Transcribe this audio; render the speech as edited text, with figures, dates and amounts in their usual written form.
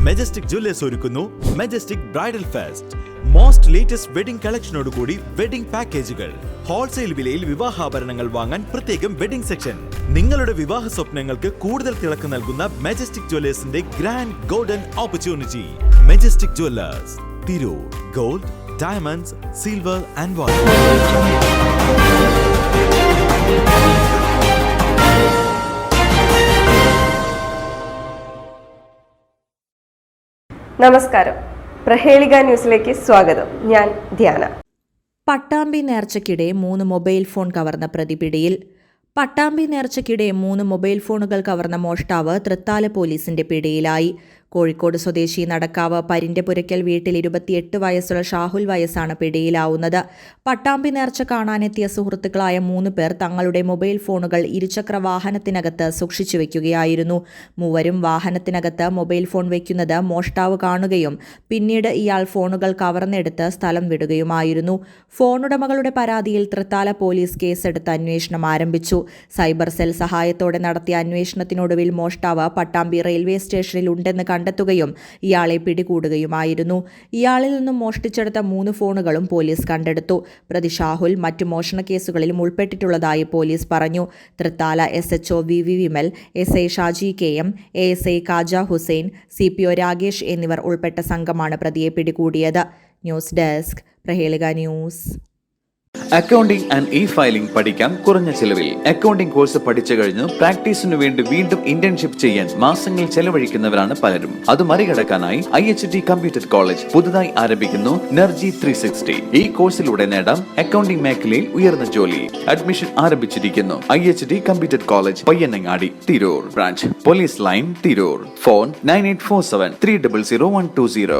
Majestic Jewellers ഒരുക്കുന്നു Majestic bridal fest. Most latest wedding കളക്ഷനോടുകൂടി wedding പാക്കേജുകൾ. ഹോൾസെയിൽ വിലയിൽ വിവാഹാഭരണങ്ങൾ വാങ്ങാൻ പ്രത്യേകം വെഡിംഗ് സെക്ഷൻ. നിങ്ങളുടെ വിവാഹ സ്വപ്നങ്ങൾക്ക് കൂടുതൽ തിളക്കം നൽകുന്ന മെജസ്റ്റിക് ജ്വല്ലേഴ്സിന്റെ grand golden opportunity. Majestic Jewellers, Tirur. Gold, diamonds, silver and water. നമസ്കാരം, പ്രഹേളിക ന്യൂസിലേക്ക് സ്വാഗതം. ഞാൻ ധ്യാന. പട്ടാമ്പി നേർച്ചയ്ക്കിടെ 3 മൊബൈൽ ഫോൺ കവർന്ന പ്രതി പിടിയിൽ. പട്ടാമ്പി നേർച്ചയ്ക്കിടെ 3 മൊബൈൽ ഫോണുകൾ കവർന്ന മോഷ്ടാവ് തൃത്താല പോലീസിന്റെ പിടിയിലായി. കോഴിക്കോട് സ്വദേശി നടക്കാവ് പരിന്റെപുരയ്ക്കൽ വീട്ടിൽ 28 വയസ്സുള്ള ഷാഹുൽ വയസ്സാണ് പിടിയിലാവുന്നത്. പട്ടാമ്പി നേർച്ച കാണാനെത്തിയ സുഹൃത്തുക്കളായ 3 പേർ തങ്ങളുടെ മൊബൈൽ ഫോണുകൾ ഇരുചക്ര വാഹനത്തിനകത്ത് സൂക്ഷിച്ചു വെക്കുകയായിരുന്നു. മൂവരും വാഹനത്തിനകത്ത് മൊബൈൽ ഫോൺ വയ്ക്കുന്നത് മോഷ്ടാവ് കാണുകയും പിന്നീട് ഇയാൾ ഫോണുകൾ കവർന്നെടുത്ത് സ്ഥലം വിടുകയുമായിരുന്നു. ഫോണുടമകളുടെ പരാതിയിൽ തൃത്താല പോലീസ് കേസെടുത്ത് അന്വേഷണം ആരംഭിച്ചു. സൈബർ സെൽ സഹായത്തോടെ നടത്തിയ അന്വേഷണത്തിനൊടുവിൽ മോഷ്ടാവ് പട്ടാമ്പി റെയിൽവേ സ്റ്റേഷനിൽ ഉണ്ടെന്ന് കണ്ടെത്തുകയും ഇയാളെ പിടികൂടുകയുമായിരുന്നു. ഇയാളിൽ നിന്നും മോഷ്ടിച്ചെടുത്ത 3 ഫോണുകളും പോലീസ് കണ്ടെടുത്തു. പ്രതി ഷാഹുൽ മറ്റു മോഷണ കേസുകളിലും ഉൾപ്പെട്ടിട്ടുള്ളതായി പോലീസ് പറഞ്ഞു. Thrithala SHO VV Vimal, SI Shaji KM, ASI Kaja Hussain, CPO Rakesh എന്നിവർ ഉൾപ്പെട്ട സംഘമാണ് പ്രതിയെ പിടികൂടിയത്. News desk, Prahelika news. Accounting and filing പഠിക്കാം കുറഞ്ഞ ചെലവിൽ. അക്കൗണ്ടിംഗ് കോഴ്സ് പഠിച്ചു കഴിഞ്ഞ് പ്രാക്ടീസിനു വേണ്ടി വീണ്ടും ഇന്റേൺഷിപ്പ് ചെയ്യാൻ മാസങ്ങൾ ചെലവഴിക്കുന്നവരാണ് പലരും. അത് മറികടക്കാനായി IHT കമ്പ്യൂട്ടർ കോളേജ് പുതുതായി ആരംഭിക്കുന്നു NERGY 360. ഈ കോഴ്സിലൂടെ നേടാം അക്കൗണ്ടിംഗ് മേഖലയിൽ ഉയർന്ന ജോലി. അഡ്മിഷൻ ആരംഭിച്ചിരിക്കുന്നു. IHT computer college, Payyanangadi, Tirur. Branch police line, Tirur. Phone 9847 300 120.